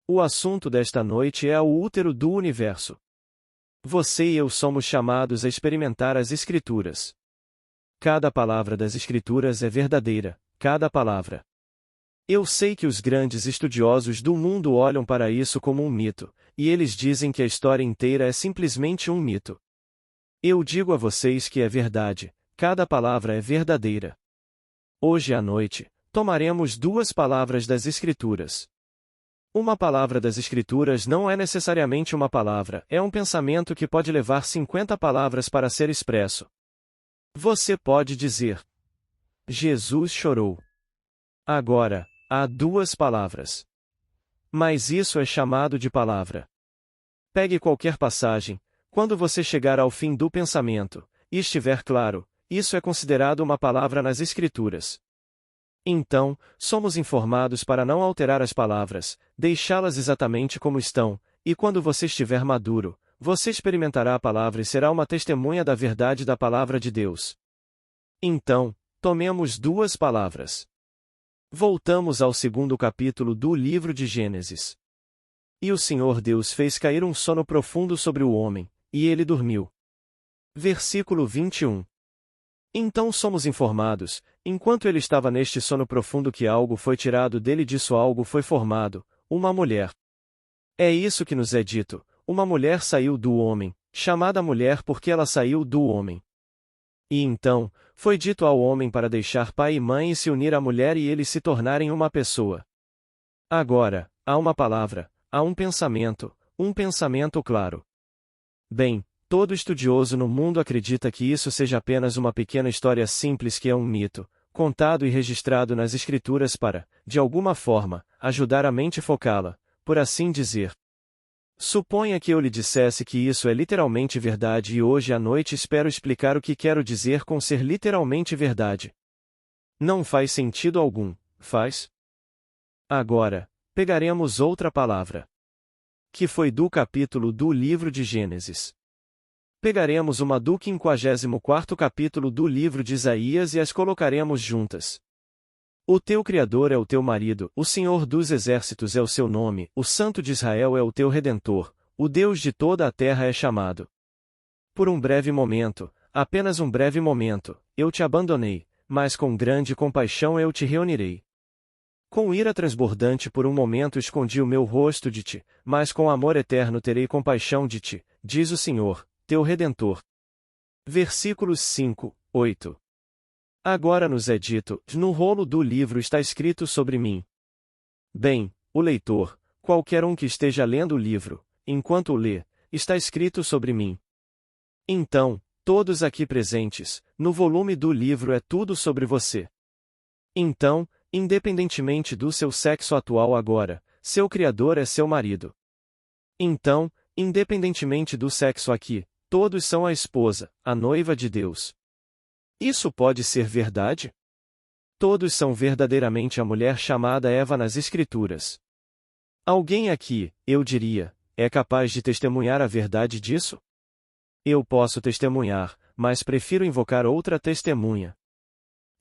O assunto desta noite é o útero do universo. Você e eu somos chamados a experimentar as Escrituras. Cada palavra das Escrituras é verdadeira, cada palavra. Eu sei que os grandes estudiosos do mundo olham para isso como um mito, e eles dizem que a história inteira é simplesmente um mito. Eu digo a vocês que é verdade, cada palavra é verdadeira. Hoje à noite, tomaremos duas palavras das Escrituras. Uma palavra das Escrituras não é necessariamente uma palavra, é um pensamento que pode levar 50 palavras para ser expresso. Você pode dizer: Jesus chorou. Agora, há duas palavras. Mas isso é chamado de palavra. Pegue qualquer passagem, quando você chegar ao fim do pensamento, e estiver claro, isso é considerado uma palavra nas Escrituras. Então, somos informados para não alterar as palavras, deixá-las exatamente como estão, e quando você estiver maduro, você experimentará a palavra e será uma testemunha da verdade da palavra de Deus. Então, tomemos duas palavras. Voltamos ao segundo capítulo do livro de Gênesis. E o Senhor Deus fez cair um sono profundo sobre o homem, e ele dormiu. Versículo 21. Então somos informados, enquanto ele estava neste sono profundo, que algo foi tirado dele, disso algo foi formado, uma mulher. É isso que nos é dito: uma mulher saiu do homem, chamada mulher porque ela saiu do homem. E então, foi dito ao homem para deixar pai e mãe e se unir à mulher e eles se tornarem uma pessoa. Agora, há uma palavra, há um pensamento claro. Bem, todo estudioso no mundo acredita que isso seja apenas uma pequena história simples que é um mito, contado e registrado nas Escrituras para, de alguma forma, ajudar a mente focá-la, por assim dizer. Suponha que eu lhe dissesse que isso é literalmente verdade e hoje à noite espero explicar o que quero dizer com ser literalmente verdade. Não faz sentido algum, faz? Agora, pegaremos outra palavra, que foi do capítulo do livro de Gênesis. Pegaremos uma do 54º capítulo do livro de Isaías e as colocaremos juntas. O teu Criador é o teu marido, o Senhor dos Exércitos é o seu nome, o Santo de Israel é o teu Redentor, o Deus de toda a terra é chamado. Por um breve momento, apenas um breve momento, eu te abandonei, mas com grande compaixão eu te reunirei. Com ira transbordante por um momento escondi o meu rosto de ti, mas com amor eterno terei compaixão de ti, diz o Senhor, teu Redentor. Versículos 5, 8. Agora nos é dito: no rolo do livro está escrito sobre mim. Bem, o leitor, qualquer um que esteja lendo o livro, enquanto o lê, está escrito sobre mim. Então, todos aqui presentes, no volume do livro é tudo sobre você. Então, independentemente do seu sexo atual agora, seu Criador é seu marido. Então, independentemente do sexo aqui, todos são a esposa, a noiva de Deus. Isso pode ser verdade? Todos são verdadeiramente a mulher chamada Eva nas Escrituras. Alguém aqui, eu diria, é capaz de testemunhar a verdade disso? Eu posso testemunhar, mas prefiro invocar outra testemunha.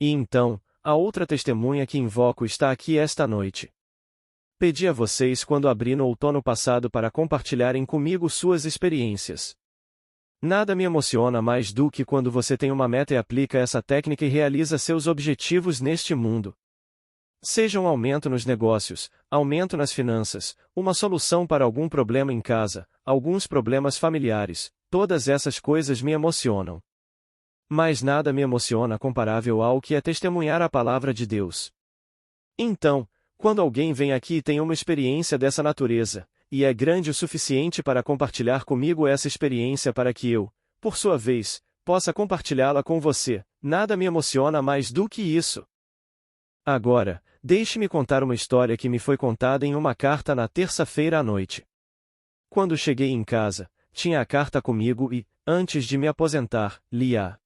E então, a outra testemunha que invoco está aqui esta noite. Pedi a vocês quando abri no outono passado para compartilharem comigo suas experiências. Nada me emociona mais do que quando você tem uma meta e aplica essa técnica e realiza seus objetivos neste mundo. Seja um aumento nos negócios, aumento nas finanças, uma solução para algum problema em casa, alguns problemas familiares, todas essas coisas me emocionam. Mas nada me emociona comparável ao que é testemunhar a palavra de Deus. Então, quando alguém vem aqui e tem uma experiência dessa natureza, e é grande o suficiente para compartilhar comigo essa experiência para que eu, por sua vez, possa compartilhá-la com você, nada me emociona mais do que isso. Agora, deixe-me contar uma história que me foi contada em uma carta na terça-feira à noite. Quando cheguei em casa, tinha a carta comigo e, antes de me aposentar, li-a.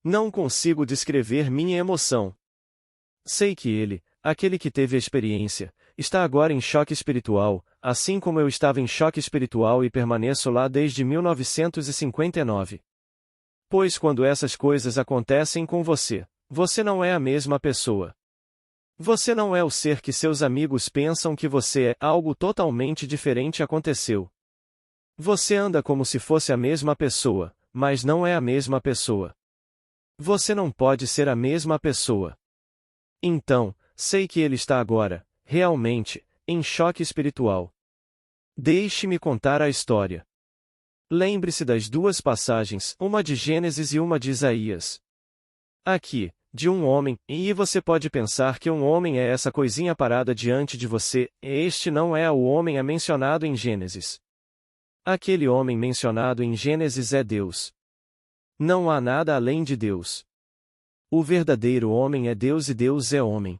Não consigo descrever minha emoção. Sei que ele, aquele que teve a experiência, está agora em choque espiritual, assim como eu estava em choque espiritual e permaneço lá desde 1959. Pois quando essas coisas acontecem com você, você não é a mesma pessoa. Você não é o ser que seus amigos pensam que você é, algo totalmente diferente aconteceu. Você anda como se fosse a mesma pessoa, mas não é a mesma pessoa. Você não pode ser a mesma pessoa. Então, sei que ele está agora, realmente, em choque espiritual. Deixe-me contar a história. Lembre-se das duas passagens, uma de Gênesis e uma de Isaías. Aqui, de um homem, e você pode pensar que um homem é essa coisinha parada diante de você, este não é o homem mencionado em Gênesis. Aquele homem mencionado em Gênesis é Deus. Não há nada além de Deus. O verdadeiro homem é Deus e Deus é homem.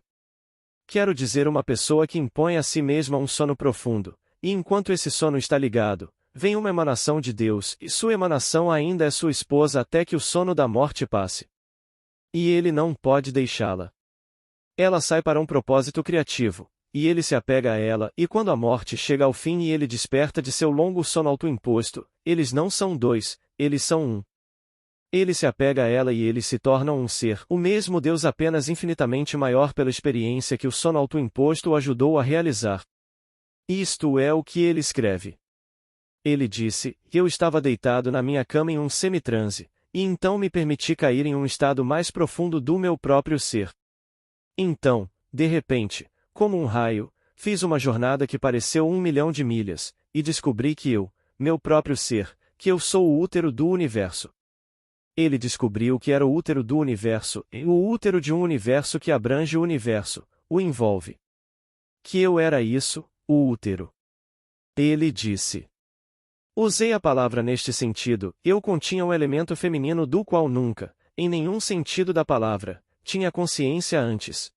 Quero dizer uma pessoa que impõe a si mesma um sono profundo, e enquanto esse sono está ligado, vem uma emanação de Deus, e sua emanação ainda é sua esposa até que o sono da morte passe. E ele não pode deixá-la. Ela sai para um propósito criativo, e ele se apega a ela, e quando a morte chega ao fim e ele desperta de seu longo sono autoimposto, eles não são dois, eles são um. Ele se apega a ela e eles se tornam um ser, o mesmo Deus apenas infinitamente maior pela experiência que o sono autoimposto o ajudou a realizar. Isto é o que ele escreve. Ele disse, eu estava deitado na minha cama em um semitranse, e então me permiti cair em um estado mais profundo do meu próprio ser. Então, de repente, como um raio, fiz uma jornada que pareceu 1.000.000 de milhas, e descobri que eu, meu próprio ser, que eu sou o útero do universo. Ele descobriu que era o útero do universo, e o útero de um universo que abrange o universo, o envolve. Que eu era isso, o útero. Ele disse. Usei a palavra neste sentido, eu continha um elemento feminino do qual nunca, em nenhum sentido da palavra, tinha consciência antes.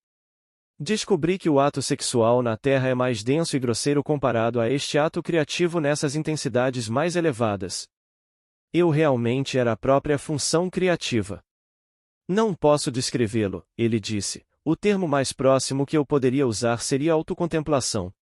Descobri que o ato sexual na Terra é mais denso e grosseiro comparado a este ato criativo nessas intensidades mais elevadas. Eu realmente era a própria função criativa. Não posso descrevê-lo, ele disse. O termo mais próximo que eu poderia usar seria autocontemplação.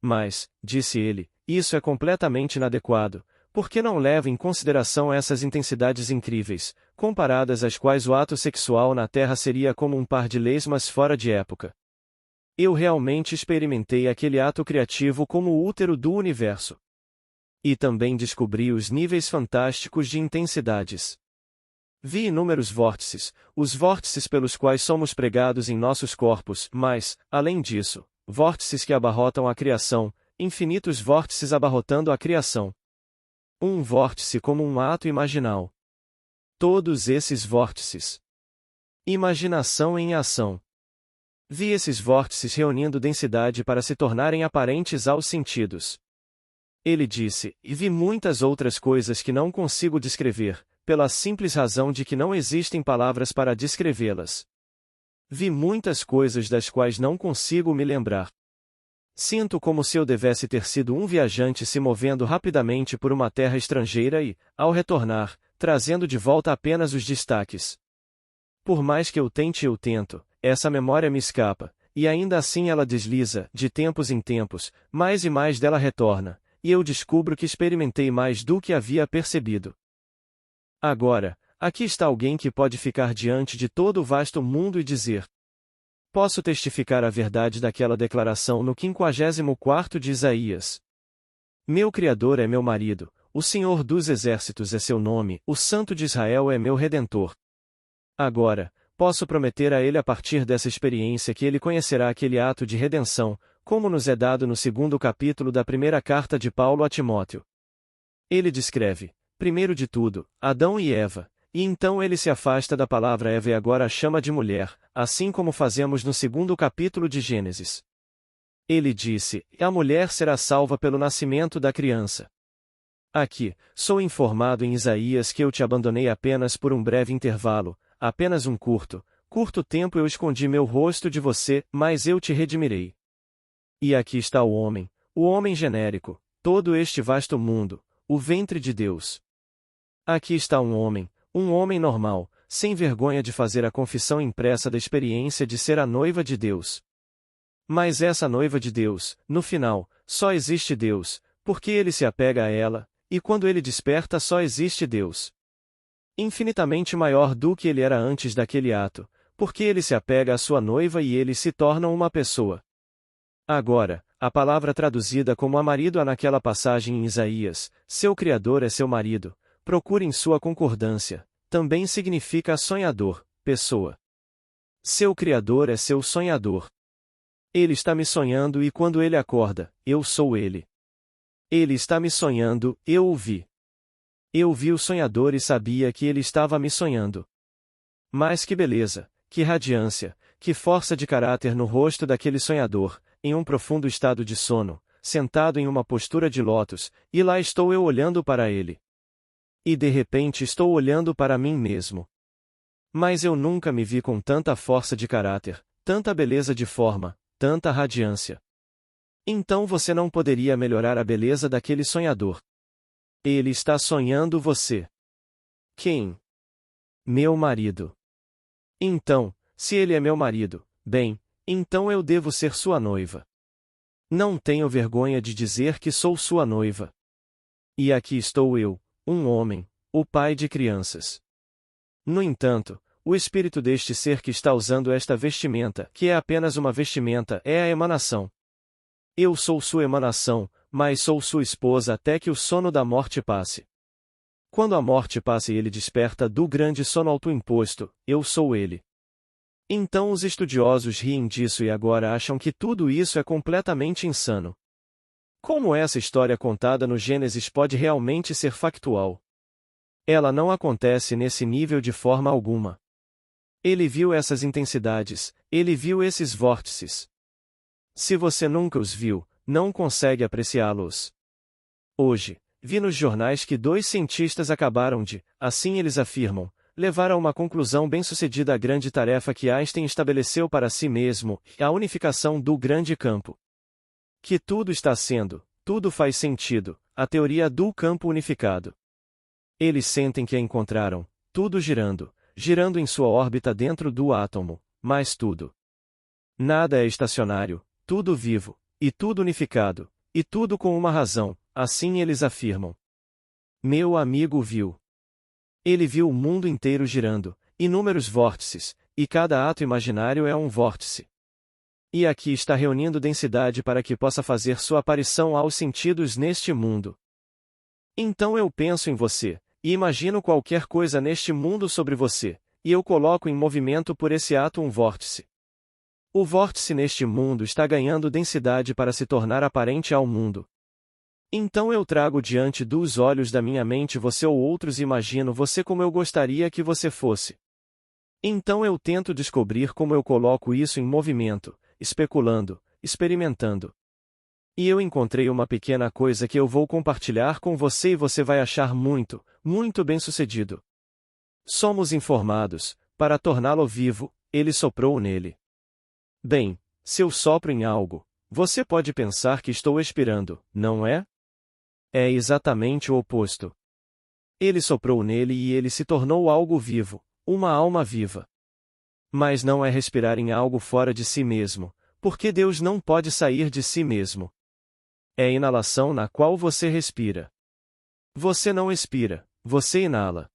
Mas, disse ele, isso é completamente inadequado, porque não leva em consideração essas intensidades incríveis, comparadas às quais o ato sexual na Terra seria como um par de lesmas fora de época. Eu realmente experimentei aquele ato criativo como o útero do universo. E também descobri os níveis fantásticos de intensidades. Vi inúmeros vórtices, os vórtices pelos quais somos pregados em nossos corpos, mas, além disso, vórtices que abarrotam a criação, infinitos vórtices abarrotando a criação. Um vórtice como um ato imaginal. Todos esses vórtices. Imaginação em ação. Vi esses vórtices reunindo densidade para se tornarem aparentes aos sentidos. Ele disse, e vi muitas outras coisas que não consigo descrever, pela simples razão de que não existem palavras para descrevê-las. Vi muitas coisas das quais não consigo me lembrar. Sinto como se eu devesse ter sido um viajante se movendo rapidamente por uma terra estrangeira e, ao retornar, trazendo de volta apenas os destaques. Por mais que eu tente e eu tento, essa memória me escapa, e ainda assim ela desliza, de tempos em tempos, mais e mais dela retorna. E eu descubro que experimentei mais do que havia percebido. Agora, aqui está alguém que pode ficar diante de todo o vasto mundo e dizer: posso testificar a verdade daquela declaração no 54º de Isaías. Meu Criador é meu marido, o Senhor dos Exércitos é seu nome, o Santo de Israel é meu Redentor. Agora, posso prometer a ele a partir dessa experiência que ele conhecerá aquele ato de redenção, como nos é dado no 2º capítulo da primeira carta de Paulo a Timóteo. Ele descreve, primeiro de tudo, Adão e Eva, e então ele se afasta da palavra Eva e agora a chama de mulher, assim como fazemos no 2º capítulo de Gênesis. Ele disse, a mulher será salva pelo nascimento da criança. Aqui, sou informado em Isaías que eu te abandonei apenas por um breve intervalo, apenas um curto tempo eu escondi meu rosto de você, mas eu te redimirei. E aqui está o homem genérico, todo este vasto mundo, o ventre de Deus. Aqui está um homem normal, sem vergonha de fazer a confissão impressa da experiência de ser a noiva de Deus. Mas essa noiva de Deus, no final, só existe Deus, porque ele se apega a ela, e quando ele desperta só existe Deus. Infinitamente maior do que ele era antes daquele ato, Porque ele se apega à sua noiva e eles se tornam uma pessoa. Agora, a palavra traduzida como marido naquela passagem em Isaías, seu Criador é seu marido, procurem sua concordância, também significa sonhador, pessoa. Seu Criador é seu sonhador. Ele está me sonhando e quando ele acorda, eu sou ele. Ele está me sonhando, eu o vi. Eu vi o sonhador e sabia que ele estava me sonhando. Mas que beleza, que radiância, que força de caráter no rosto daquele sonhador, em um profundo estado de sono, sentado em uma postura de lótus, e lá estou eu olhando para ele. E de repente estou olhando para mim mesmo. Mas eu nunca me vi com tanta força de caráter, tanta beleza de forma, tanta radiância. Então você não poderia melhorar a beleza daquele sonhador. Ele está sonhando você. Quem? Meu marido. Então, se ele é meu marido, bem, então eu devo ser sua noiva. Não tenho vergonha de dizer que sou sua noiva. E aqui estou eu, um homem, o pai de crianças. No entanto, o espírito deste ser que está usando esta vestimenta, que é apenas uma vestimenta, é a emanação. Eu sou sua emanação, mas sou sua esposa até que o sono da morte passe. Quando a morte passe e ele desperta do grande sono autoimposto, eu sou ele. Então os estudiosos riem disso e agora acham que tudo isso é completamente insano. Como essa história contada no Gênesis pode realmente ser factual? Ela não acontece nesse nível de forma alguma. Ele viu essas intensidades, ele viu esses vórtices. Se você nunca os viu, não consegue apreciá-los. Hoje, vi nos jornais que 2 cientistas acabaram de, assim eles afirmam, levar a uma conclusão bem-sucedida a grande tarefa que Einstein estabeleceu para si mesmo, a unificação do grande campo. Que tudo está sendo, tudo faz sentido, a teoria do campo unificado. Eles sentem que a encontraram, tudo girando, girando em sua órbita dentro do átomo, mas tudo. Nada é estacionário, tudo vivo, e tudo unificado, e tudo com uma razão, assim eles afirmam. Meu amigo viu. Ele viu o mundo inteiro girando, inúmeros vórtices, e cada ato imaginário é um vórtice. E aqui está reunindo densidade para que possa fazer sua aparição aos sentidos neste mundo. Então eu penso em você, e imagino qualquer coisa neste mundo sobre você, e eu coloco em movimento por esse ato um vórtice. O vórtice neste mundo está ganhando densidade para se tornar aparente ao mundo. Então eu trago diante dos olhos da minha mente você ou outros e imagino você como eu gostaria que você fosse. Então eu tento descobrir como eu coloco isso em movimento, especulando, experimentando. E eu encontrei uma pequena coisa que eu vou compartilhar com você e você vai achar muito, muito bem-sucedido. Somos informados, para torná-lo vivo, ele soprou nele. Bem, se eu sopro em algo, você pode pensar que estou expirando, não é? É exatamente o oposto. Ele soprou nele e ele se tornou algo vivo, uma alma viva. Mas não é respirar em algo fora de si mesmo, porque Deus não pode sair de si mesmo. É a inalação na qual você respira. Você não expira, você inala.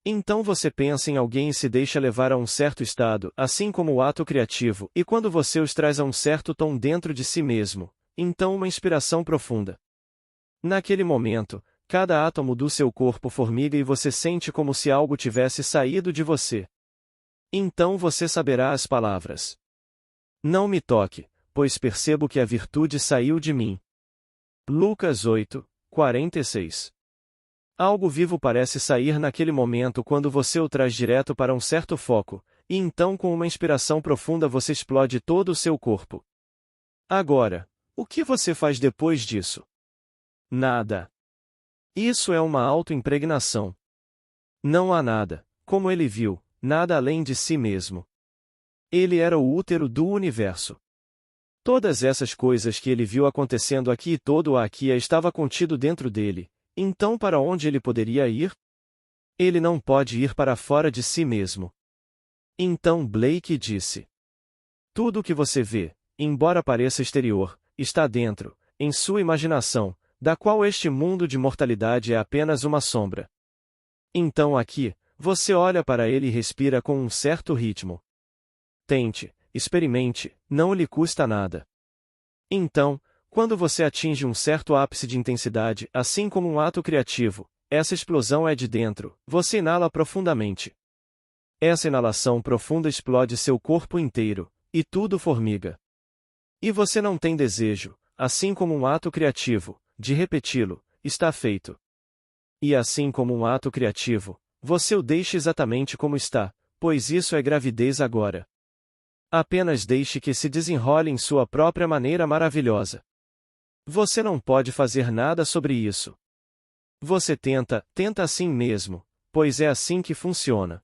Então você pensa em alguém e se deixa levar a um certo estado, assim como o ato criativo, e quando você os traz a um certo tom dentro de si mesmo, então uma inspiração profunda. Naquele momento, cada átomo do seu corpo formiga e você sente como se algo tivesse saído de você. Então você saberá as palavras. Não me toque, pois percebo que a virtude saiu de mim. Lucas 8, 46. Algo vivo parece sair naquele momento quando você o traz direto para um certo foco, e então com uma inspiração profunda você explode todo o seu corpo. Agora, o que você faz depois disso? Nada. Isso é uma auto-impregnação. Não há nada, como ele viu, nada além de si mesmo. Ele era o útero do universo. Todas essas coisas que ele viu acontecendo aqui e todo o aqui estava contido dentro dele, então para onde ele poderia ir? Ele não pode ir para fora de si mesmo. Então Blake disse: tudo o que você vê, embora pareça exterior, está dentro, em sua imaginação, da qual este mundo de mortalidade é apenas uma sombra. Então aqui, você olha para ele e respira com um certo ritmo. tente, experimente, não lhe custa nada. Então, quando você atinge um certo ápice de intensidade, assim como um ato criativo, essa explosão é de dentro, você inala profundamente. Essa inalação profunda explode seu corpo inteiro, e tudo formiga. E você não tem desejo, assim como um ato criativo, de repeti-lo, está feito. E assim como um ato criativo, você o deixa exatamente como está, pois isso é gravidez agora. Apenas deixe que se desenrole em sua própria maneira maravilhosa. Você não pode fazer nada sobre isso. Você tenta assim mesmo, pois é assim que funciona.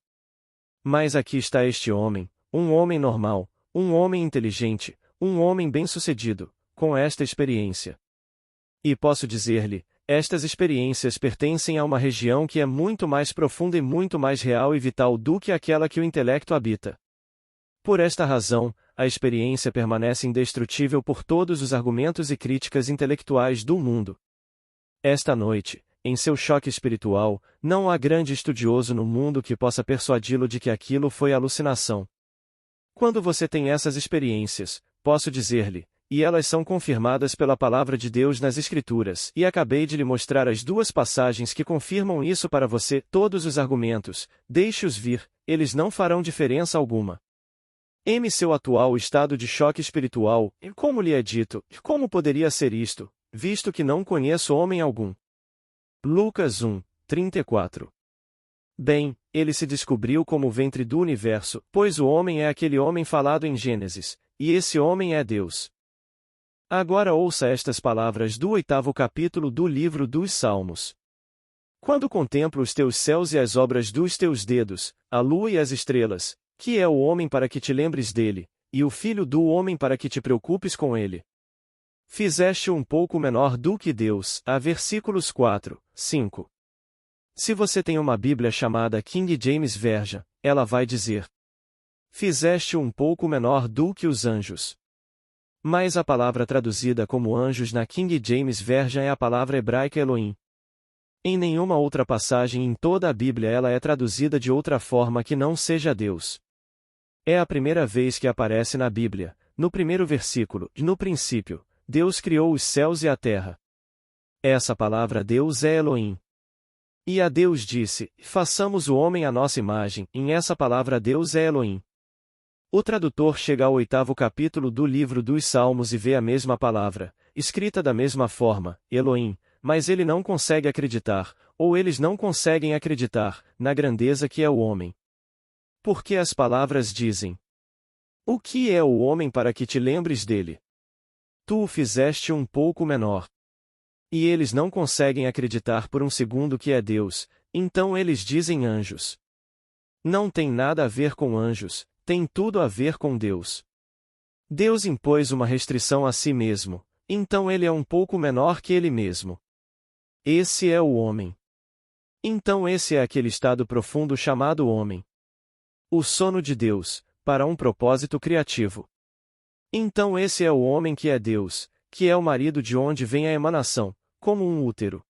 Mas aqui está este homem, um homem normal, um homem inteligente, um homem bem-sucedido, com esta experiência. E posso dizer-lhe, estas experiências pertencem a uma região que é muito mais profunda e muito mais real e vital do que aquela que o intelecto habita. Por esta razão, a experiência permanece indestrutível por todos os argumentos e críticas intelectuais do mundo. Esta noite, em seu choque espiritual, não há grande estudioso no mundo que possa persuadi-lo de que aquilo foi alucinação. Quando você tem essas experiências, posso dizer-lhe, e elas são confirmadas pela palavra de Deus nas Escrituras, e acabei de lhe mostrar as duas passagens que confirmam isso para você, todos os argumentos, deixe-os vir, eles não farão diferença alguma. Em seu atual estado de choque espiritual, e como lhe é dito, como poderia ser isto, visto que não conheço homem algum? Lucas 1, 34. Bem, ele se descobriu como o ventre do universo, pois o homem é aquele homem falado em Gênesis, e esse homem é Deus. Agora ouça estas palavras do 8º capítulo do livro dos Salmos. Quando contemplo os teus céus e as obras dos teus dedos, a lua e as estrelas, que é o homem para que te lembres dele, e o filho do homem para que te preocupes com ele? Fizeste um pouco menor do que Deus. Versículos 4, 5. Se você tem uma Bíblia chamada King James Version, ela vai dizer: fizeste um pouco menor do que os anjos. Mas a palavra traduzida como anjos na King James Version é a palavra hebraica Elohim. Em nenhuma outra passagem em toda a Bíblia ela é traduzida de outra forma que não seja Deus. É a primeira vez que aparece na Bíblia, no primeiro versículo, no princípio, Deus criou os céus e a terra. Essa palavra Deus é Elohim. E a Deus disse, façamos o homem à nossa imagem, em essa palavra Deus é Elohim. O tradutor chega ao 8º capítulo do livro dos Salmos e vê a mesma palavra, escrita da mesma forma, Elohim, mas ele não consegue acreditar, ou eles não conseguem acreditar, na grandeza que é o homem. Porque as palavras dizem: o que é o homem para que te lembres dele? Tu o fizeste um pouco menor. E eles não conseguem acreditar por um segundo que é Deus, então eles dizem anjos. Não tem nada a ver com anjos, tem tudo a ver com Deus. Deus impôs uma restrição a si mesmo, então ele é um pouco menor que ele mesmo. Esse é o homem. Então esse é aquele estado profundo chamado homem. O sono de Deus, para um propósito criativo. Então esse é o homem que é Deus, que é o marido de onde vem a emanação, como um útero.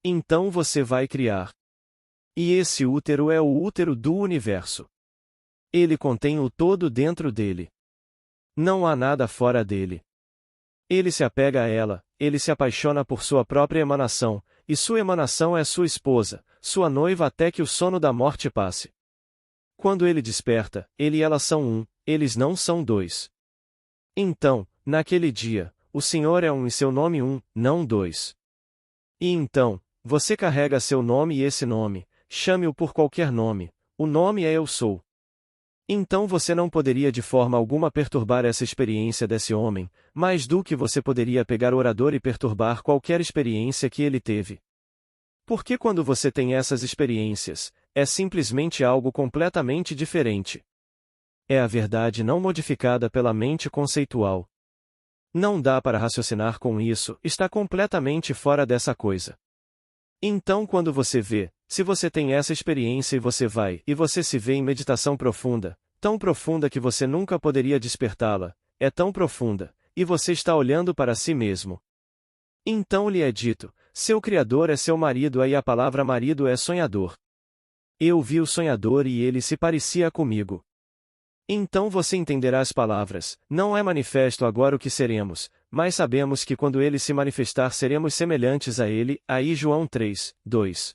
Então você vai criar. E esse útero é o útero do universo. Ele contém o todo dentro dele. Não há nada fora dele. Ele se apega a ela, ele se apaixona por sua própria emanação, e sua emanação é sua esposa, sua noiva até que o sono da morte passe. Quando ele desperta, ele e ela são um, eles não são dois. Então, naquele dia, o Senhor é um e seu nome um, não dois. E então, você carrega seu nome e esse nome, chame-o por qualquer nome, o nome é Eu Sou. Então você não poderia de forma alguma perturbar essa experiência desse homem, mais do que você poderia pegar o orador e perturbar qualquer experiência que ele teve. Porque quando você tem essas experiências, é simplesmente algo completamente diferente. É a verdade não modificada pela mente conceitual. Não dá para raciocinar com isso, está completamente fora dessa coisa. Então quando você vê, se você tem essa experiência e você se vê em meditação profunda, tão profunda que você nunca poderia despertá-la, é tão profunda, e você está olhando para si mesmo. Então lhe é dito, seu Criador é seu marido e a palavra marido é sonhador. Eu vi o sonhador e ele se parecia comigo. Então você entenderá as palavras: não é manifesto agora o que seremos, mas sabemos que quando ele se manifestar seremos semelhantes a ele. Aí João 3, 2.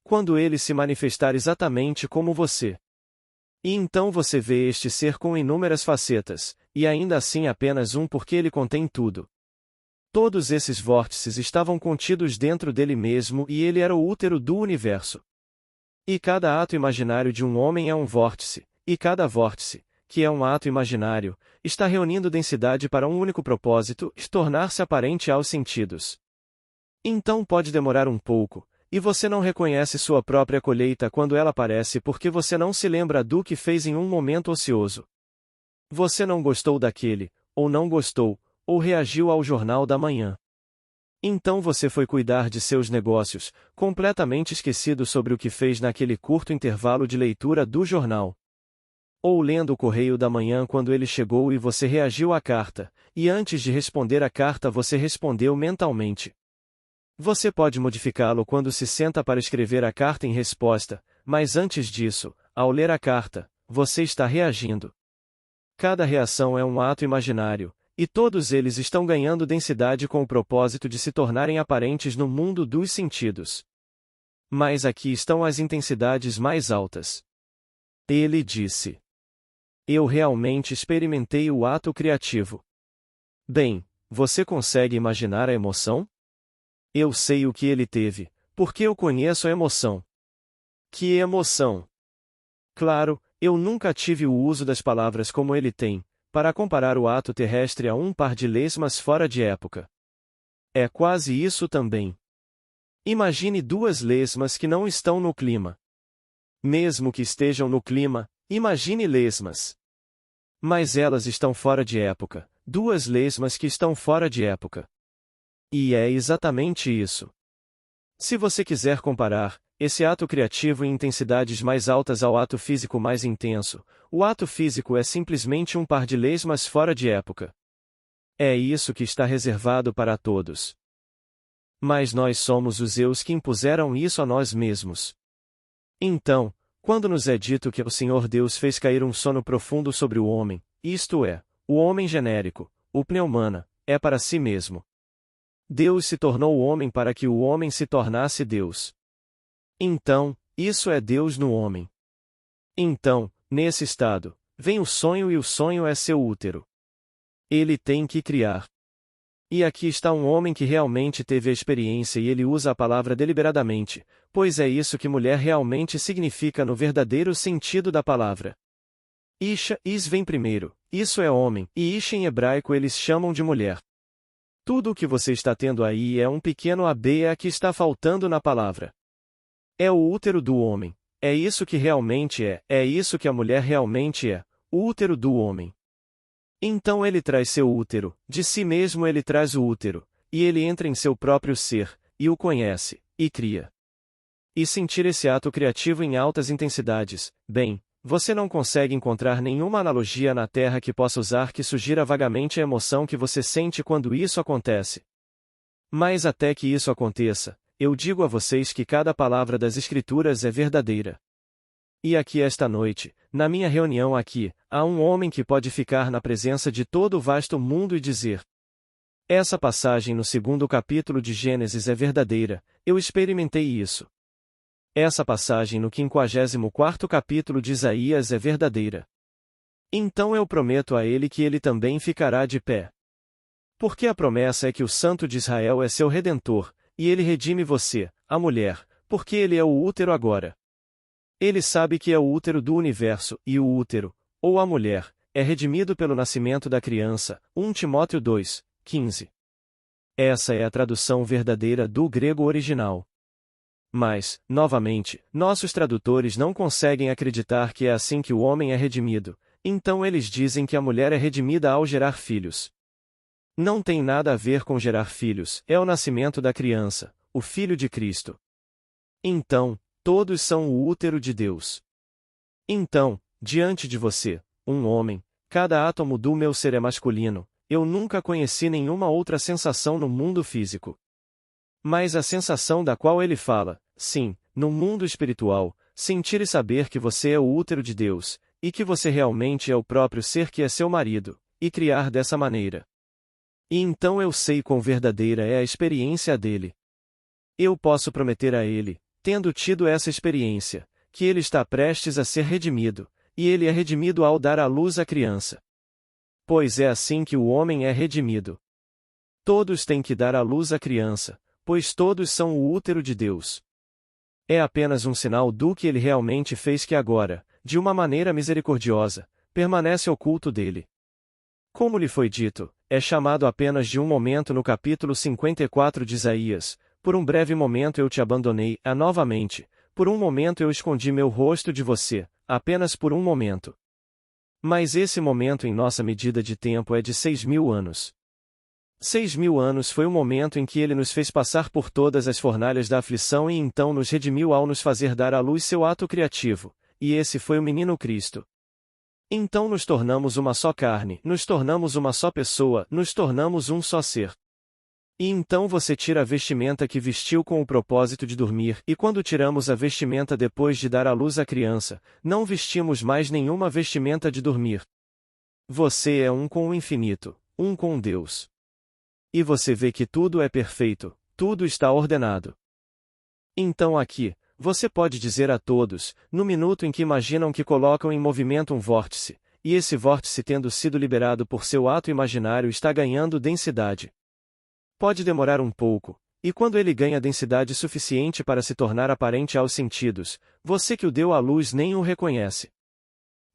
Quando ele se manifestar exatamente como você. E então você vê este ser com inúmeras facetas, e ainda assim apenas um porque ele contém tudo. Todos esses vórtices estavam contidos dentro dele mesmo e ele era o útero do universo. E cada ato imaginário de um homem é um vórtice, e cada vórtice, que é um ato imaginário, está reunindo densidade para um único propósito, tornar-se aparente aos sentidos. Então pode demorar um pouco, e você não reconhece sua própria colheita quando ela aparece porque você não se lembra do que fez em um momento ocioso. Você não gostou daquele, ou não gostou, ou reagiu ao jornal da manhã. Então você foi cuidar de seus negócios, completamente esquecido sobre o que fez naquele curto intervalo de leitura do jornal. Ou lendo o correio da manhã quando ele chegou e você reagiu à carta, e antes de responder a carta você respondeu mentalmente. Você pode modificá-lo quando se senta para escrever a carta em resposta, mas antes disso, ao ler a carta, você está reagindo. Cada reação é um ato imaginário, e todos eles estão ganhando densidade com o propósito de se tornarem aparentes no mundo dos sentidos. Mas aqui estão as intensidades mais altas. Ele disse: eu realmente experimentei o ato criativo. Bem, você consegue imaginar a emoção? Eu sei o que ele teve, porque eu conheço a emoção. Que emoção! Claro, eu nunca tive o uso das palavras como ele tem, para comparar o ato terrestre a um par de lesmas fora de época. É quase isso também. Imagine duas lesmas que não estão no clima. Mesmo que estejam no clima, imagine lesmas. Mas elas estão fora de época, duas lesmas que estão fora de época. E é exatamente isso. Se você quiser comparar esse ato criativo em intensidades mais altas ao ato físico mais intenso, o ato físico é simplesmente um par de lesmas fora de época. É isso que está reservado para todos. Mas nós somos os eus que impuseram isso a nós mesmos. Então, quando nos é dito que o Senhor Deus fez cair um sono profundo sobre o homem, isto é, o homem genérico, o pneumana, é para si mesmo. Deus se tornou o homem para que o homem se tornasse Deus. Então, isso é Deus no homem. Então, nesse estado, vem o sonho e o sonho é seu útero. Ele tem que criar. E aqui está um homem que realmente teve a experiência e ele usa a palavra deliberadamente, pois é isso que mulher realmente significa no verdadeiro sentido da palavra. Isha, is vem primeiro, isso é homem, e Isha em hebraico eles chamam de mulher. Tudo o que você está tendo aí é um pequeno abeia que está faltando na palavra. É o útero do homem, é isso que realmente é isso que a mulher realmente é, o útero do homem. Então ele traz seu útero, de si mesmo ele traz o útero, e ele entra em seu próprio ser, e o conhece, e cria. E sentir esse ato criativo em altas intensidades, bem, você não consegue encontrar nenhuma analogia na Terra que possa usar que sugira vagamente a emoção que você sente quando isso acontece. Mas até que isso aconteça, eu digo a vocês que cada palavra das Escrituras é verdadeira. E aqui esta noite, na minha reunião aqui, há um homem que pode ficar na presença de todo o vasto mundo e dizer: essa passagem no 2º capítulo de Gênesis é verdadeira, eu experimentei isso. Essa passagem no 54º capítulo de Isaías é verdadeira. Então eu prometo a ele que ele também ficará de pé. Porque a promessa é que o Santo de Israel é seu Redentor, e ele redime você, a mulher, porque ele é o útero agora. Ele sabe que é o útero do universo, e o útero, ou a mulher, é redimido pelo nascimento da criança. 1 Timóteo 2, 15. Essa é a tradução verdadeira do grego original. Mas, novamente, nossos tradutores não conseguem acreditar que é assim que o homem é redimido, então eles dizem que a mulher é redimida ao gerar filhos. Não tem nada a ver com gerar filhos, é o nascimento da criança, o Filho de Cristo. Então, todos são o útero de Deus. Então, diante de você, um homem, cada átomo do meu ser é masculino, eu nunca conheci nenhuma outra sensação no mundo físico. Mas a sensação da qual ele fala, sim, no mundo espiritual, sentir e saber que você é o útero de Deus, e que você realmente é o próprio ser que é seu marido, e criar dessa maneira. E então eu sei quão verdadeira é a experiência dele. Eu posso prometer a ele, tendo tido essa experiência, que ele está prestes a ser redimido, e ele é redimido ao dar à luz a criança. Pois é assim que o homem é redimido. Todos têm que dar à luz a criança, pois todos são o útero de Deus. É apenas um sinal do que ele realmente fez que agora, de uma maneira misericordiosa, permanece oculto dele. Como lhe foi dito, é chamado apenas de um momento no capítulo 54 de Isaías: por um breve momento eu te abandonei, novamente, por um momento eu escondi meu rosto de você, apenas por um momento. Mas esse momento em nossa medida de tempo é de 6.000 anos. 6.000 anos foi o momento em que ele nos fez passar por todas as fornalhas da aflição e então nos redimiu ao nos fazer dar à luz seu ato criativo, e esse foi o menino Cristo. Então nos tornamos uma só carne, nos tornamos uma só pessoa, nos tornamos um só ser. E então você tira a vestimenta que vestiu com o propósito de dormir, e quando tiramos a vestimenta depois de dar à luz a criança, não vestimos mais nenhuma vestimenta de dormir. Você é um com o infinito, um com Deus. E você vê que tudo é perfeito, tudo está ordenado. Então aqui, você pode dizer a todos, no minuto em que imaginam que colocam em movimento um vórtice, e esse vórtice tendo sido liberado por seu ato imaginário está ganhando densidade. Pode demorar um pouco, e quando ele ganha densidade suficiente para se tornar aparente aos sentidos, você que o deu à luz nem o reconhece.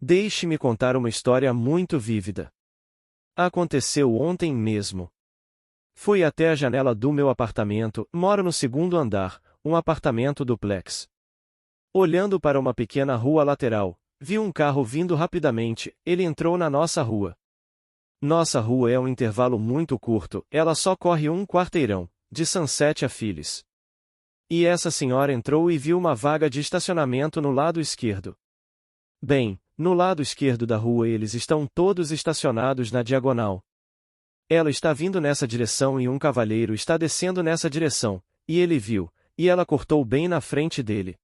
Deixe-me contar uma história muito vívida. Aconteceu ontem mesmo. Fui até a janela do meu apartamento, moro no segundo andar, um apartamento duplex. Olhando para uma pequena rua lateral, vi um carro vindo rapidamente, ele entrou na nossa rua. Nossa rua é um intervalo muito curto, ela só corre um quarteirão, de Sunset a Phillies. E essa senhora entrou e viu uma vaga de estacionamento no lado esquerdo. Bem, no lado esquerdo da rua eles estão todos estacionados na diagonal. Ela está vindo nessa direção e um cavalheiro está descendo nessa direção, e ele viu, e ela cortou bem na frente dele.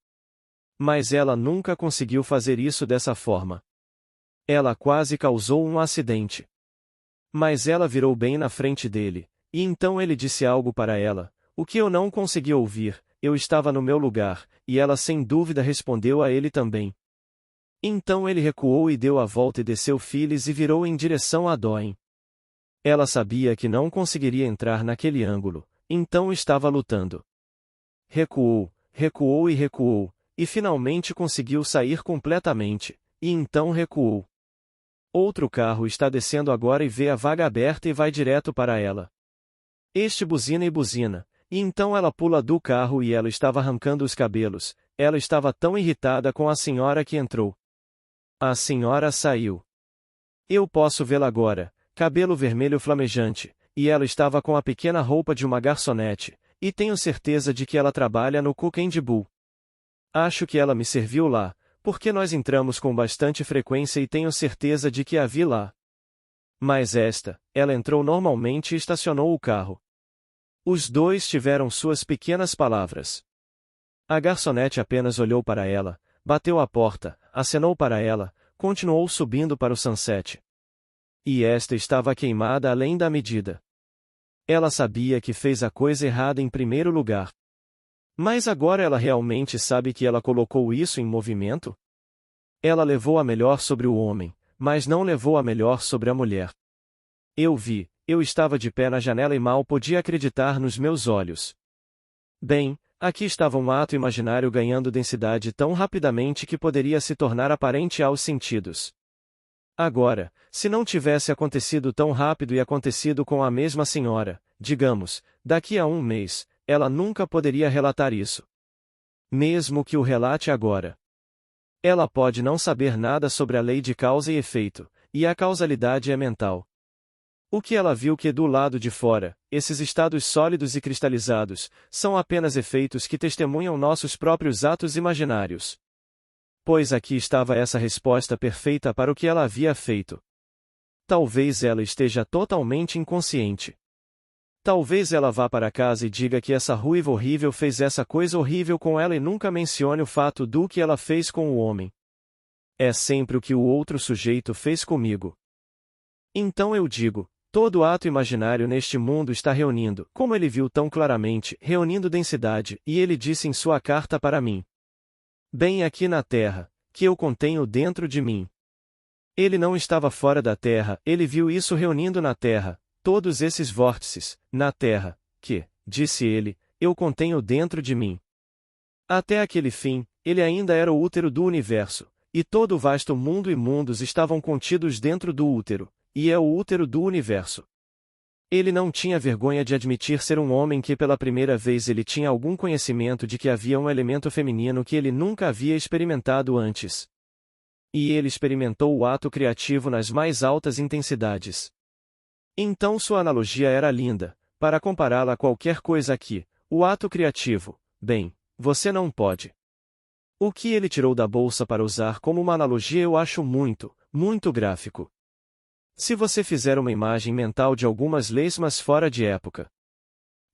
Mas ela nunca conseguiu fazer isso dessa forma. Ela quase causou um acidente. Mas ela virou bem na frente dele, e então ele disse algo para ela, o que eu não consegui ouvir, eu estava no meu lugar, e ela sem dúvida respondeu a ele também. Então ele recuou e deu a volta e desceu Phillies e virou em direção a Doen. Ela sabia que não conseguiria entrar naquele ângulo, então estava lutando. Recuou, recuou e recuou, e finalmente conseguiu sair completamente, e então recuou. Outro carro está descendo agora e vê a vaga aberta e vai direto para ela. Este buzina e buzina, e então ela pula do carro e ela estava arrancando os cabelos, ela estava tão irritada com a senhora que entrou. A senhora saiu. Eu posso vê-la agora, cabelo vermelho flamejante, e ela estava com a pequena roupa de uma garçonete, e tenho certeza de que ela trabalha no Cook and Bull. Acho que ela me serviu lá, porque nós entramos com bastante frequência e tenho certeza de que a vi lá. Mas ela entrou normalmente e estacionou o carro. Os dois tiveram suas pequenas palavras. A garçonete apenas olhou para ela, bateu a porta, acenou para ela, continuou subindo para o Sunset. E esta estava queimada além da medida. Ela sabia que fez a coisa errada em primeiro lugar. Mas agora ela realmente sabe que ela colocou isso em movimento? Ela levou a melhor sobre o homem, mas não levou a melhor sobre a mulher. Eu estava de pé na janela e mal podia acreditar nos meus olhos. Bem, aqui estava um ato imaginário ganhando densidade tão rapidamente que poderia se tornar aparente aos sentidos. Agora, se não tivesse acontecido tão rápido e acontecido com a mesma senhora, digamos, daqui a um mês, ela nunca poderia relatar isso. Mesmo que o relate agora. Ela pode não saber nada sobre a lei de causa e efeito, e a causalidade é mental. O que ela viu que do lado de fora, esses estados sólidos e cristalizados, são apenas efeitos que testemunham nossos próprios atos imaginários. Pois aqui estava essa resposta perfeita para o que ela havia feito. Talvez ela esteja totalmente inconsciente. Talvez ela vá para casa e diga que essa ruiva horrível fez essa coisa horrível com ela e nunca mencione o fato do que ela fez com o homem. É sempre o que o outro sujeito fez comigo. Então eu digo, todo ato imaginário neste mundo está reunindo, como ele viu tão claramente, reunindo densidade, e ele disse em sua carta para mim. Bem aqui na Terra, que eu contenho dentro de mim. Ele não estava fora da Terra, ele viu isso reunindo na Terra, todos esses vórtices, na Terra, que, disse ele, eu contenho dentro de mim. Até aquele fim, ele ainda era o útero do universo, e todo o vasto mundo e mundos estavam contidos dentro do útero, e é o útero do universo. Ele não tinha vergonha de admitir ser um homem que pela primeira vez ele tinha algum conhecimento de que havia um elemento feminino que ele nunca havia experimentado antes. E ele experimentou o ato criativo nas mais altas intensidades. Então sua analogia era linda, para compará-la a qualquer coisa aqui, o ato criativo, bem, você não pode. O que ele tirou da bolsa para usar como uma analogia eu acho muito, muito gráfico. Se você fizer uma imagem mental de algumas leis mas fora de época.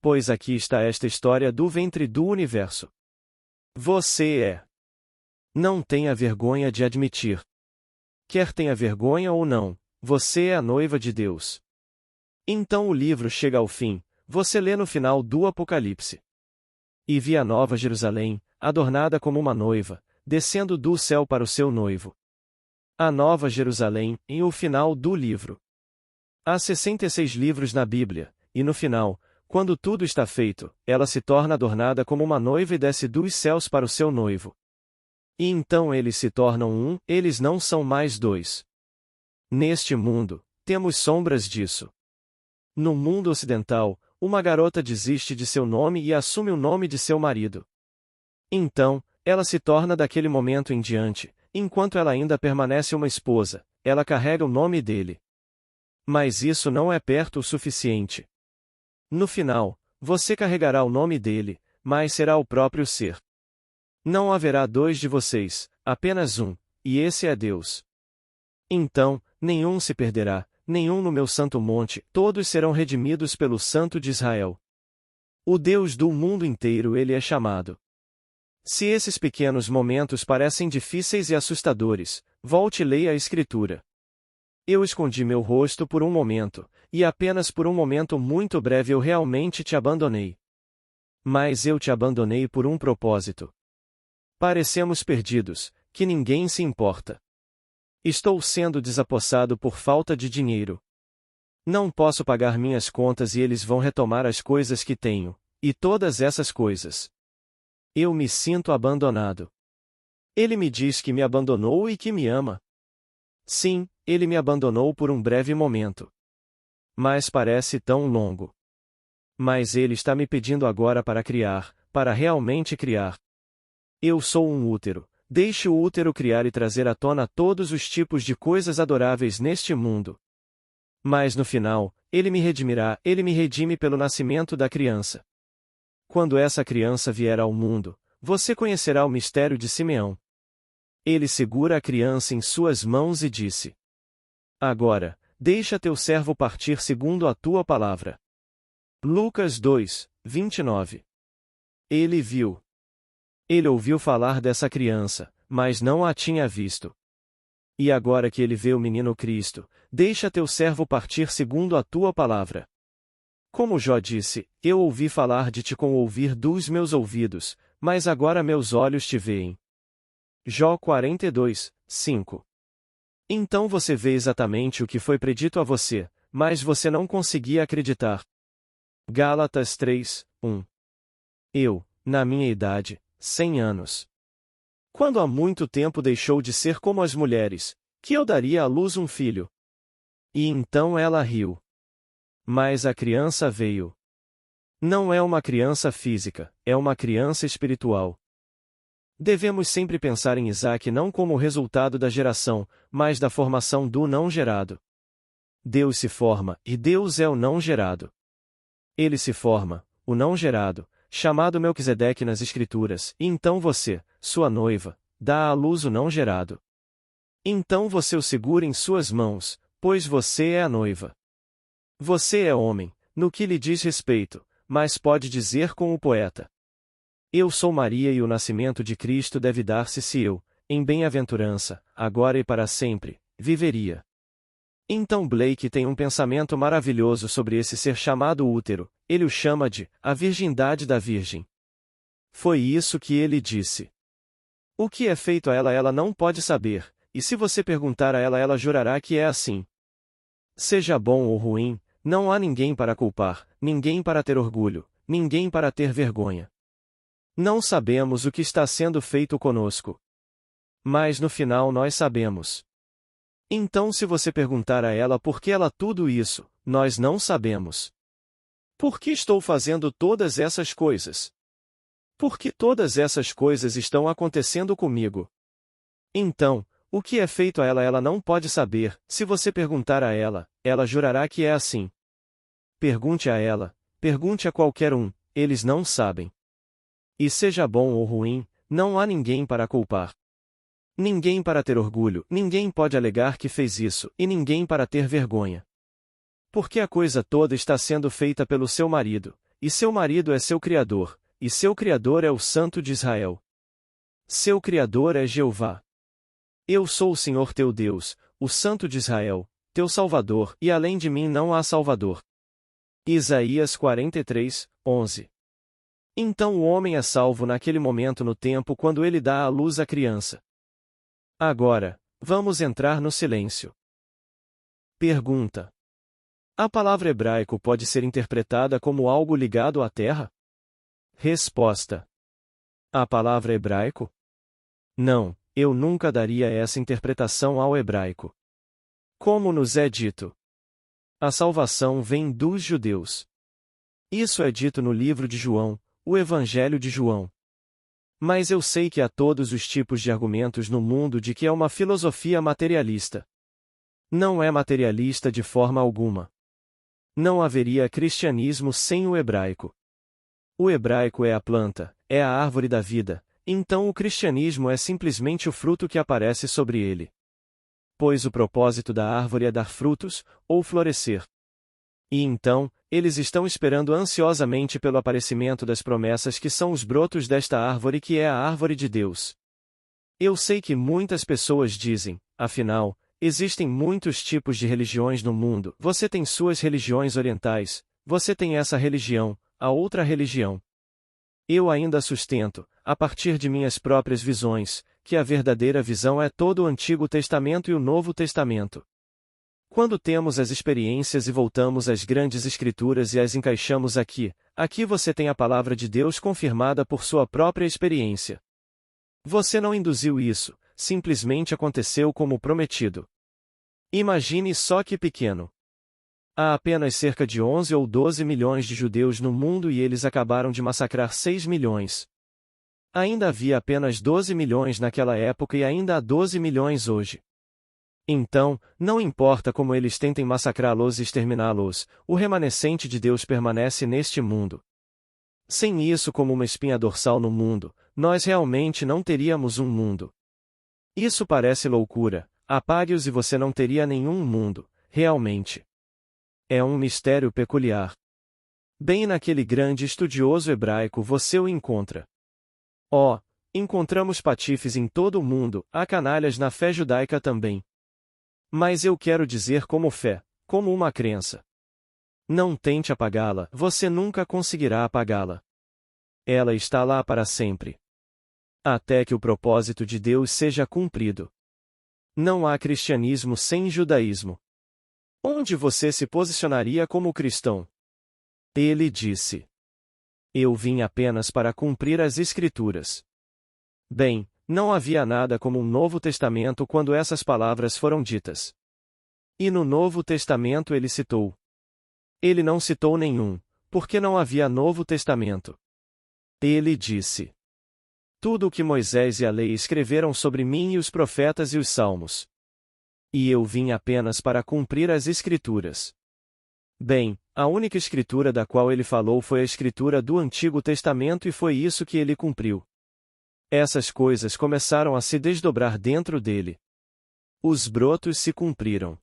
Pois aqui está esta história do ventre do universo. Você é. Não tenha vergonha de admitir. Quer tenha vergonha ou não, você é a noiva de Deus. Então o livro chega ao fim, você lê no final do Apocalipse. E vi a nova Jerusalém, adornada como uma noiva, descendo do céu para o seu noivo. A Nova Jerusalém, em o final do livro. Há 66 livros na Bíblia, e no final, quando tudo está feito, ela se torna adornada como uma noiva e desce dos céus para o seu noivo. E então eles se tornam um, eles não são mais dois. Neste mundo, temos sombras disso. No mundo ocidental, uma garota desiste de seu nome e assume o nome de seu marido. Então, ela se torna daquele momento em diante, enquanto ela ainda permanece uma esposa, ela carrega o nome dele. Mas isso não é perto o suficiente. No final, você carregará o nome dele, mas será o próprio ser. Não haverá dois de vocês, apenas um, e esse é Deus. Então, nenhum se perderá, nenhum no meu santo monte, todos serão redimidos pelo Santo de Israel. O Deus do mundo inteiro ele é chamado. Se esses pequenos momentos parecem difíceis e assustadores, volte e leia a Escritura. Eu escondi meu rosto por um momento, e apenas por um momento muito breve eu realmente te abandonei. Mas eu te abandonei por um propósito. Parecemos perdidos, que ninguém se importa. Estou sendo desapossado por falta de dinheiro. Não posso pagar minhas contas e eles vão retomar as coisas que tenho, e todas essas coisas. Eu me sinto abandonado. Ele me diz que me abandonou e que me ama. Sim, ele me abandonou por um breve momento. Mas parece tão longo. Mas ele está me pedindo agora para criar, para realmente criar. Eu sou um útero, deixe o útero criar e trazer à tona todos os tipos de coisas adoráveis neste mundo. Mas no final, ele me redimirá, ele me redime pelo nascimento da criança. Quando essa criança vier ao mundo, você conhecerá o mistério de Simeão. Ele segura a criança em suas mãos e disse: Agora, deixa teu servo partir segundo a tua palavra. Lucas 2, 29. Ele viu. Ele ouviu falar dessa criança, mas não a tinha visto. E agora que ele vê o menino Cristo, deixa teu servo partir segundo a tua palavra. Como Jó disse, eu ouvi falar de ti com o ouvir dos meus ouvidos, mas agora meus olhos te veem. Jó 42, 5. Então você vê exatamente o que foi predito a você, mas você não conseguia acreditar. Gálatas 3, 1. Eu, na minha idade, 100 anos. Quando há muito tempo deixou de ser como as mulheres, que eu daria à luz um filho. E então ela riu. Mas a criança veio. Não é uma criança física, é uma criança espiritual. Devemos sempre pensar em Isaac não como o resultado da geração, mas da formação do não gerado. Deus se forma, e Deus é o não gerado. Ele se forma, o não gerado, chamado Melquisedeque nas Escrituras, e então você, sua noiva, dá à luz o não gerado. Então você o segura em suas mãos, pois você é a noiva. Você é homem, no que lhe diz respeito, mas pode dizer com o poeta: Eu sou Maria e o nascimento de Cristo deve dar-se se eu, em bem-aventurança, agora e para sempre, viveria. Então Blake tem um pensamento maravilhoso sobre esse ser chamado útero, ele o chama de a virgindade da Virgem. Foi isso que ele disse. O que é feito a ela não pode saber, e se você perguntar a ela jurará que é assim. Seja bom ou ruim, não há ninguém para culpar, ninguém para ter orgulho, ninguém para ter vergonha. Não sabemos o que está sendo feito conosco. Mas no final nós sabemos. Então se você perguntar a ela por que ela tudo isso, nós não sabemos. Por que estou fazendo todas essas coisas? Por que todas essas coisas estão acontecendo comigo? Então, o que é feito a ela não pode saber, se você perguntar a ela jurará que é assim. Pergunte a ela, pergunte a qualquer um, eles não sabem. E seja bom ou ruim, não há ninguém para culpar. Ninguém para ter orgulho, ninguém pode alegar que fez isso, e ninguém para ter vergonha. Porque a coisa toda está sendo feita pelo seu marido, e seu marido é seu Criador, e seu Criador é o Santo de Israel. Seu Criador é Jeová. Eu sou o Senhor teu Deus, o Santo de Israel, teu Salvador, e além de mim não há Salvador. Isaías 43, 11. Então o homem é salvo naquele momento no tempo quando ele dá à luz a criança. Agora, vamos entrar no silêncio. Pergunta: a palavra hebraico pode ser interpretada como algo ligado à terra? Resposta: a palavra hebraico? Não, eu nunca daria essa interpretação ao hebraico. Como nos é dito, a salvação vem dos judeus. Isso é dito no livro de João, o Evangelho de João. Mas eu sei que há todos os tipos de argumentos no mundo de que é uma filosofia materialista. Não é materialista de forma alguma. Não haveria cristianismo sem o hebraico. O hebraico é a planta, é a árvore da vida, então o cristianismo é simplesmente o fruto que aparece sobre ele. Pois o propósito da árvore é dar frutos, ou florescer. E então, eles estão esperando ansiosamente pelo aparecimento das promessas que são os brotos desta árvore que é a árvore de Deus. Eu sei que muitas pessoas dizem, afinal, existem muitos tipos de religiões no mundo, você tem suas religiões orientais, você tem essa religião, a outra religião. Eu ainda sustento, a partir de minhas próprias visões, que a verdadeira visão é todo o Antigo Testamento e o Novo Testamento. Quando temos as experiências e voltamos às grandes escrituras e as encaixamos aqui você tem a palavra de Deus confirmada por sua própria experiência. Você não induziu isso, simplesmente aconteceu como prometido. Imagine só que pequeno. Há apenas cerca de 11 ou 12 milhões de judeus no mundo e eles acabaram de massacrar 6 milhões. Ainda havia apenas 12 milhões naquela época e ainda há 12 milhões hoje. Então, não importa como eles tentem massacrá-los e exterminá-los, o remanescente de Deus permanece neste mundo. Sem isso como uma espinha dorsal no mundo, nós realmente não teríamos um mundo. Isso parece loucura, apague-os e você não teria nenhum mundo, realmente. É um mistério peculiar. Bem naquele grande estudioso hebraico você o encontra. Oh, encontramos patifes em todo o mundo, há canalhas na fé judaica também. Mas eu quero dizer como fé, como uma crença. Não tente apagá-la, você nunca conseguirá apagá-la. Ela está lá para sempre. Até que o propósito de Deus seja cumprido. Não há cristianismo sem judaísmo. Onde você se posicionaria como cristão? Ele disse: eu vim apenas para cumprir as Escrituras. Bem, não havia nada como um Novo Testamento quando essas palavras foram ditas. E no Novo Testamento ele citou. Ele não citou nenhum, porque não havia Novo Testamento. Ele disse: tudo o que Moisés e a lei escreveram sobre mim e os profetas e os salmos. E eu vim apenas para cumprir as Escrituras. Bem, a única escritura da qual ele falou foi a escritura do Antigo Testamento e foi isso que ele cumpriu. Essas coisas começaram a se desdobrar dentro dele. Os brotos se cumpriram.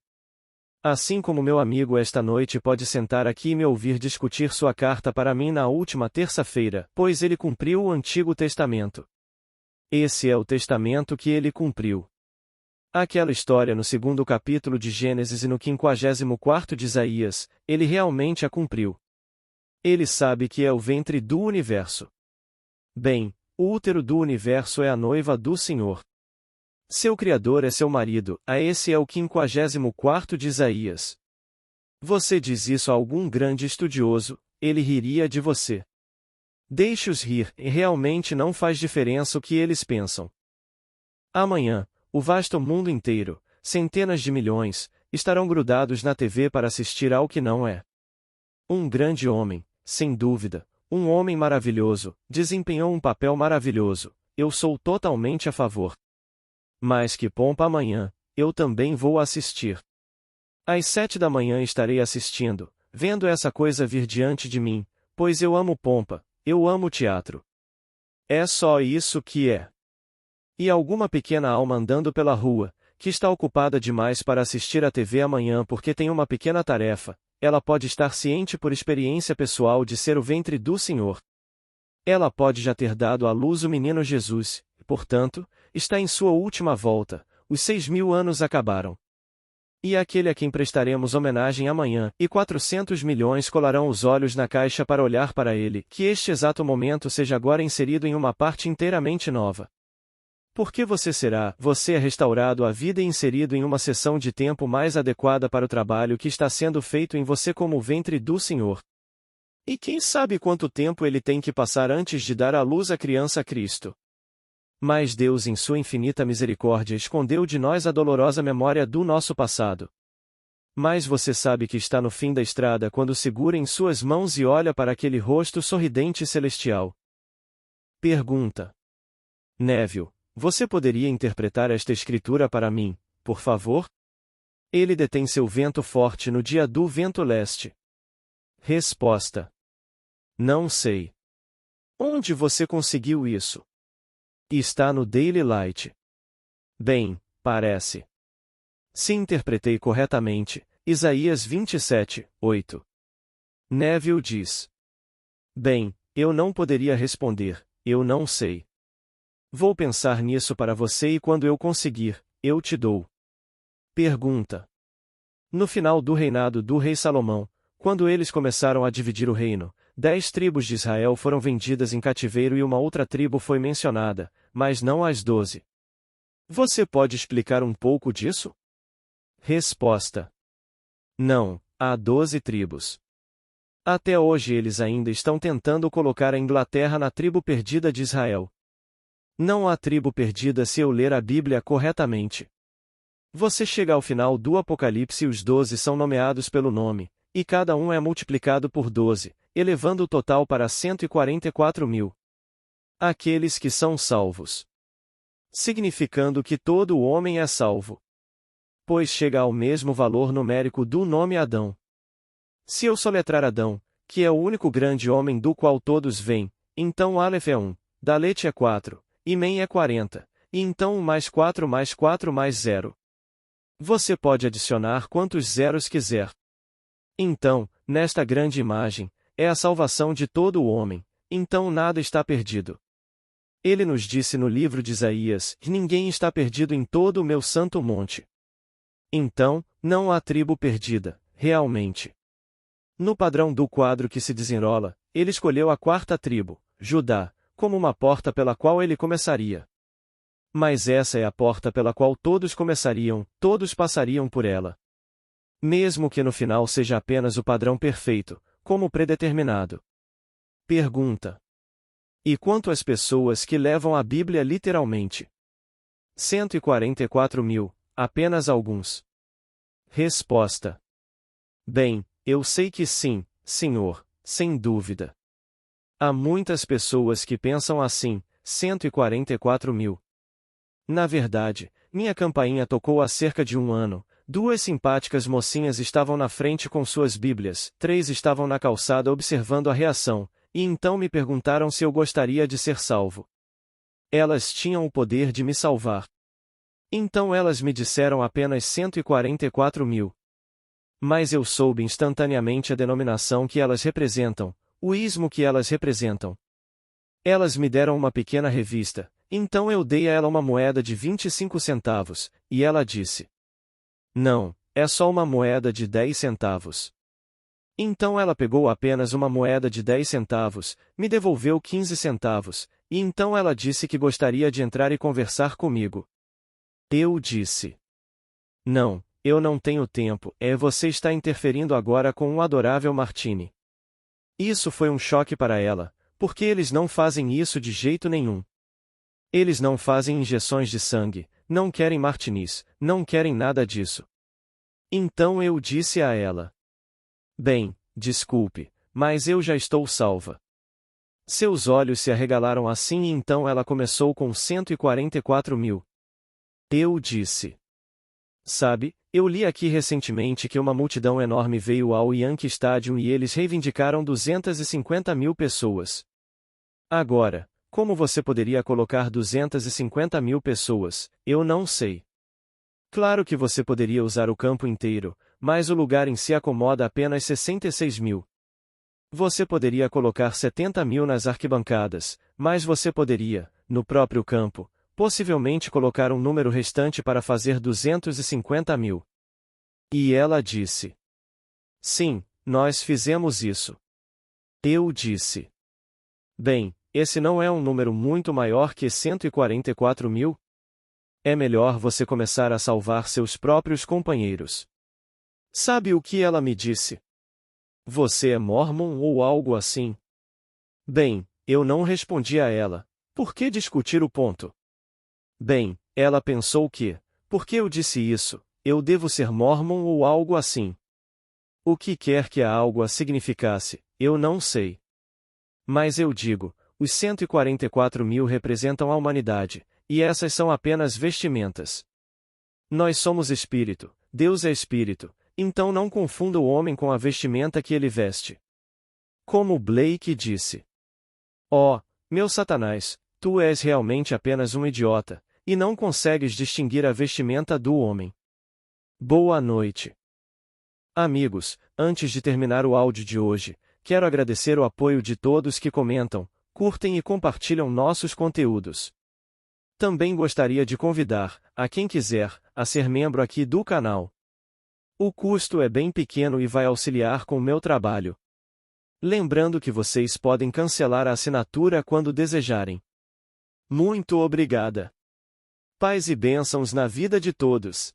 Assim como meu amigo esta noite pode sentar aqui e me ouvir discutir sua carta para mim na última terça-feira, pois ele cumpriu o Antigo Testamento. Esse é o testamento que ele cumpriu. Aquela história no 2º capítulo de Gênesis e no 54º de Isaías, ele realmente a cumpriu. Ele sabe que é o ventre do universo. Bem, o útero do universo é a noiva do Senhor. Seu Criador é seu marido, esse é o 54º de Isaías. Você diz isso a algum grande estudioso, ele riria de você. Deixe-os rir, e realmente não faz diferença o que eles pensam. Amanhã, o vasto mundo inteiro, centenas de milhões, estarão grudados na TV para assistir ao que não é. Um grande homem, sem dúvida, um homem maravilhoso, desempenhou um papel maravilhoso, eu sou totalmente a favor. Mas que pompa amanhã, eu também vou assistir. Às 7 da manhã estarei assistindo, vendo essa coisa vir diante de mim, pois eu amo pompa, eu amo teatro. É só isso que é. E alguma pequena alma andando pela rua, que está ocupada demais para assistir à TV amanhã porque tem uma pequena tarefa, ela pode estar ciente por experiência pessoal de ser o ventre do Senhor. Ela pode já ter dado à luz o menino Jesus, e, portanto, está em sua última volta, os 6.000 anos acabaram. E aquele a quem prestaremos homenagem amanhã, e 400 milhões colarão os olhos na caixa para olhar para ele, que este exato momento seja agora inserido em uma parte inteiramente nova. Porque você é restaurado à vida e inserido em uma seção de tempo mais adequada para o trabalho que está sendo feito em você como o ventre do Senhor. E quem sabe quanto tempo ele tem que passar antes de dar à luz a criança Cristo. Mas Deus em sua infinita misericórdia escondeu de nós a dolorosa memória do nosso passado. Mas você sabe que está no fim da estrada quando segura em suas mãos e olha para aquele rosto sorridente e celestial. Pergunta. Neville, você poderia interpretar esta escritura para mim, por favor? Ele detém seu vento forte no dia do vento leste. Resposta. Não sei. Onde você conseguiu isso? Está no Daily Light. Bem, parece. Se interpretei corretamente, Isaías 27, 8. Neville diz. Bem, eu não poderia responder, eu não sei. Vou pensar nisso para você e quando eu conseguir, eu te dou. Pergunta. No final do reinado do rei Salomão, quando eles começaram a dividir o reino, 10 tribos de Israel foram vendidas em cativeiro e uma outra tribo foi mencionada, mas não as 12. Você pode explicar um pouco disso? Resposta. Não, há 12 tribos. Até hoje eles ainda estão tentando colocar a Inglaterra na tribo perdida de Israel. Não há tribo perdida se eu ler a Bíblia corretamente. Você chega ao final do Apocalipse e os 12 são nomeados pelo nome, e cada um é multiplicado por 12, elevando o total para 144.000. Aqueles que são salvos. Significando que todo homem é salvo. Pois chega ao mesmo valor numérico do nome Adão. Se eu soletrar Adão, que é o único grande homem do qual todos vêm, então Aleph é 1, Dalet é 4, e Mem é 40, e então 1 mais 4 mais 4 mais 0. Você pode adicionar quantos zeros quiser. Então, nesta grande imagem, é a salvação de todo o homem, então nada está perdido. Ele nos disse no livro de Isaías, ninguém está perdido em todo o meu santo monte. Então, não há tribo perdida, realmente. No padrão do quadro que se desenrola, ele escolheu a 4ª tribo, Judá, como uma porta pela qual ele começaria. Mas essa é a porta pela qual todos começariam, todos passariam por ela. Mesmo que no final seja apenas o padrão perfeito, como predeterminado. Pergunta. E quanto às pessoas que levam a Bíblia literalmente? 144.000, apenas alguns. Resposta. Bem, eu sei que sim, senhor, sem dúvida. Há muitas pessoas que pensam assim, 144.000. Na verdade, minha campainha tocou há cerca de um ano, 2 simpáticas mocinhas estavam na frente com suas Bíblias, 3 estavam na calçada observando a reação, e então me perguntaram se eu gostaria de ser salvo. Elas tinham o poder de me salvar. Então elas me disseram apenas 144.000. Mas eu soube instantaneamente a denominação que elas representam, o ismo que elas representam. Elas me deram uma pequena revista, Então eu dei a ela uma moeda de 25 centavos, e ela disse: Não, é só uma moeda de 10 centavos. Então ela pegou apenas uma moeda de 10 centavos, me devolveu 15 centavos, e então ela disse que gostaria de entrar e conversar comigo. Eu disse: Não, eu não tenho tempo, você está interferindo agora com um adorável Martini. Isso foi um choque para ela, porque eles não fazem isso de jeito nenhum. Eles não fazem injeções de sangue, não querem martinis, não querem nada disso. Então eu disse a ela: Bem, desculpe, mas eu já estou salva. Seus olhos se arregalaram assim e então ela começou com 144 mil. Eu disse: Sabe, eu li aqui recentemente que uma multidão enorme veio ao Yankee Stadium e eles reivindicaram 250 mil pessoas. Agora, como você poderia colocar 250 mil pessoas, eu não sei. Claro que você poderia usar o campo inteiro, mas o lugar em si acomoda apenas 66 mil. Você poderia colocar 70 mil nas arquibancadas, mas você poderia, no próprio campo, possivelmente colocar um número restante para fazer 250 mil. E ela disse: Sim, nós fizemos isso. Eu disse: Bem, esse não é um número muito maior que 144 mil? É melhor você começar a salvar seus próprios companheiros. Sabe o que ela me disse? Você é mórmon ou algo assim? Bem, eu não respondi a ela. Por que discutir o ponto? Bem, ela pensou que, porque eu disse isso, eu devo ser mórmon ou algo assim. O que quer que a algo a significasse, eu não sei. Mas eu digo, os 144 mil representam a humanidade, e essas são apenas vestimentas. Nós somos espírito, Deus é espírito, então não confunda o homem com a vestimenta que ele veste. Como Blake disse: Oh, meu Satanás, tu és realmente apenas um idiota, e não consegues distinguir a vestimenta do homem. Boa noite. Amigos, antes de terminar o áudio de hoje, quero agradecer o apoio de todos que comentam, curtem e compartilham nossos conteúdos. Também gostaria de convidar, a quem quiser, a ser membro aqui do canal. O custo é bem pequeno e vai auxiliar com o meu trabalho. Lembrando que vocês podem cancelar a assinatura quando desejarem. Muito obrigada. Paz e bênçãos na vida de todos.